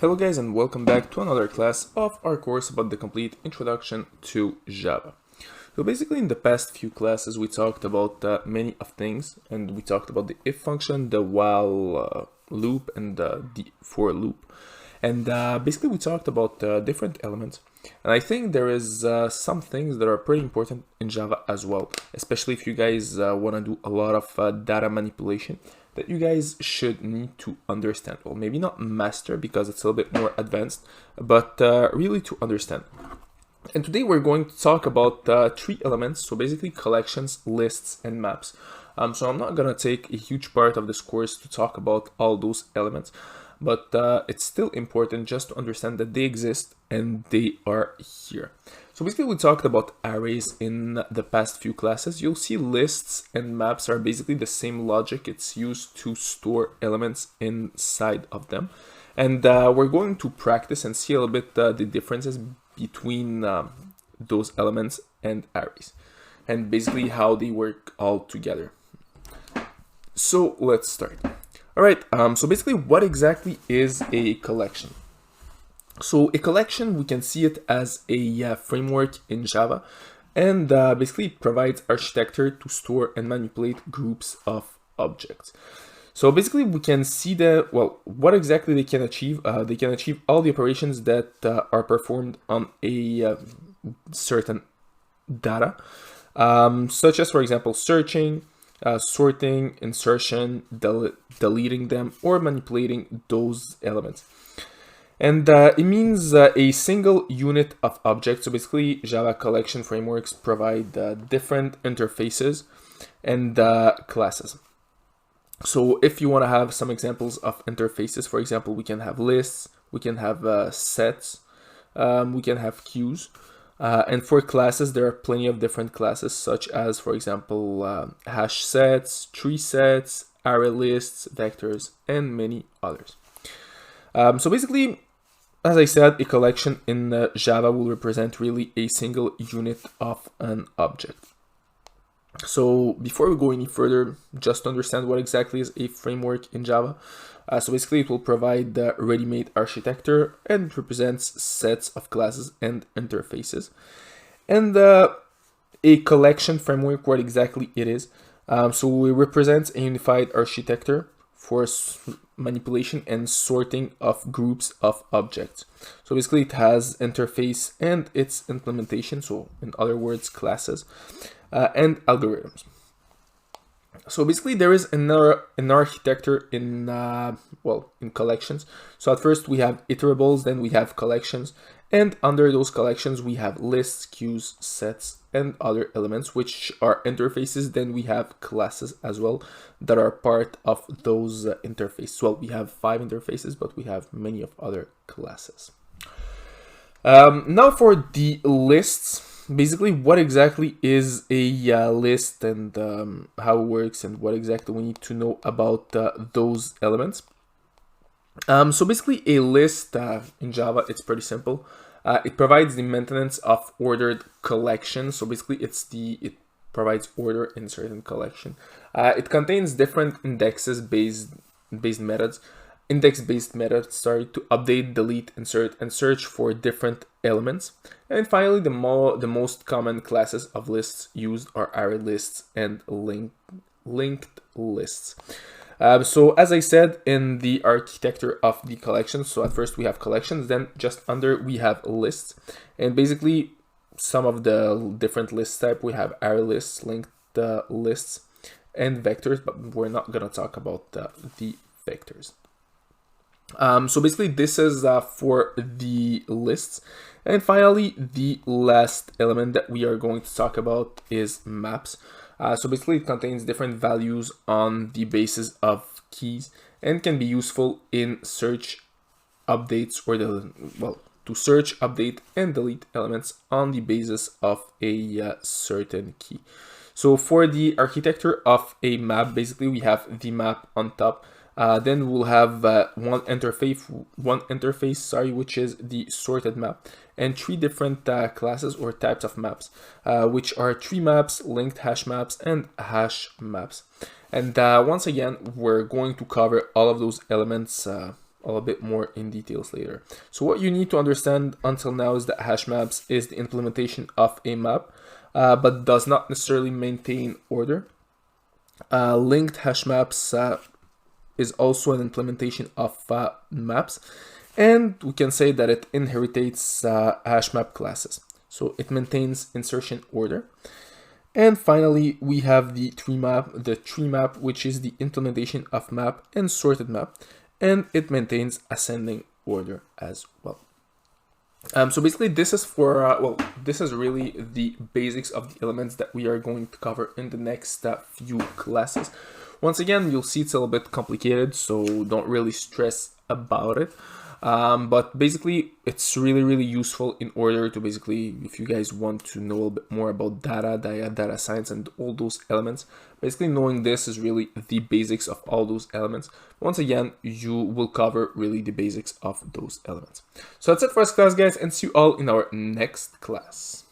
Hello guys, and welcome back to another class of our course about the complete introduction to Java. So basically in the past few classes we talked about many of things, and we talked about the if function, the while loop, and the for loop. And basically we talked about different elements. And I think there is some things that are pretty important in Java as well, especially if you guys want to do a lot of data manipulation that you guys should need to understand. Well, maybe not master because it's a little bit more advanced, but really to understand. And today we're going to talk about three elements, so basically collections, lists, and maps. So I'm not gonna take a huge part of this course to talk about all those elements, but it's still important just to understand that they exist and they are here. So basically we talked about arrays in the past few classes. You'll see lists and maps are basically the same logic. It's used to store elements inside of them. And we're going to practice and see a little bit the differences between those elements and arrays, and basically how they work all together. So let's start. All right, so basically what exactly is a collection? So a collection, we can see it as a framework in Java, and basically it provides architecture to store and manipulate groups of objects. So basically we can see what exactly they can achieve. They can achieve all the operations that are performed on a certain data, such as, for example, searching, sorting, insertion, deleting them, or manipulating those elements. And it means a single unit of objects. So basically Java collection frameworks provide different interfaces and classes. So if you want to have some examples of interfaces, for example, we can have lists, we can have sets, we can have queues. And for classes, there are plenty of different classes, such as, for example, hash sets, tree sets, array lists, vectors, and many others. So basically, as I said, a collection in Java will represent really a single unit of an object. So before we go any further, just to understand what exactly is a framework in Java. So basically it will provide the ready-made architecture and represents sets of classes and interfaces. And a collection framework, what exactly it is. So it represents a unified architecture for manipulation and sorting of groups of objects. So basically it has interface and its implementation, so in other words, classes, and algorithms. So basically there is an architecture in collections. So at first we have iterables, then we have collections, and under those collections we have lists, queues, sets, and other elements which are interfaces. Then we have classes as well that are part of those interfaces. Well, we have 5 interfaces, but we have many of other classes. Now for the lists. Basically, what exactly is a list, and how it works, and what exactly we need to know about those elements. So basically a list in Java, it's pretty simple. It provides the maintenance of ordered collections. So basically it provides order in certain collection. It contains different index-based methods to update, delete, insert, and search for different elements. And finally, the most common classes of lists used are array lists and linked lists. So as I said, in the architecture of the collections, so at first we have collections, then just under we have lists, and basically some of the different list type, we have array lists, linked lists, and vectors, but we're not gonna talk about the vectors. So basically this is for the lists. And finally, the last element that we are going to talk about is maps. So basically it contains different values on the basis of keys and can be useful in search updates, or to search, update, and delete elements on the basis of a certain key. So for the architecture of a map, basically we have the map on top. Then we'll have one interface, which is the sorted map, and 3 different classes or types of maps, which are tree maps, linked hash maps, and hash maps. And once again, we're going to cover all of those elements a little bit more in details later. So what you need to understand until now is that hash maps is the implementation of a map, but does not necessarily maintain order. Linked hash maps is also an implementation of maps, and we can say that it inherits hash map classes. So it maintains insertion order. And finally, we have the tree map, which is the implementation of map and sorted map, and it maintains ascending order as well. So basically this is for, this is really the basics of the elements that we are going to cover in the next few classes. Once again, you'll see it's a little bit complicated, so don't really stress about it. But basically, it's really useful in order to basically, if you guys want to know a little bit more about data science and all those elements, basically knowing this is really the basics of all those elements. Once again, you will cover really the basics of those elements. So that's it for us class, guys, and see you all in our next class.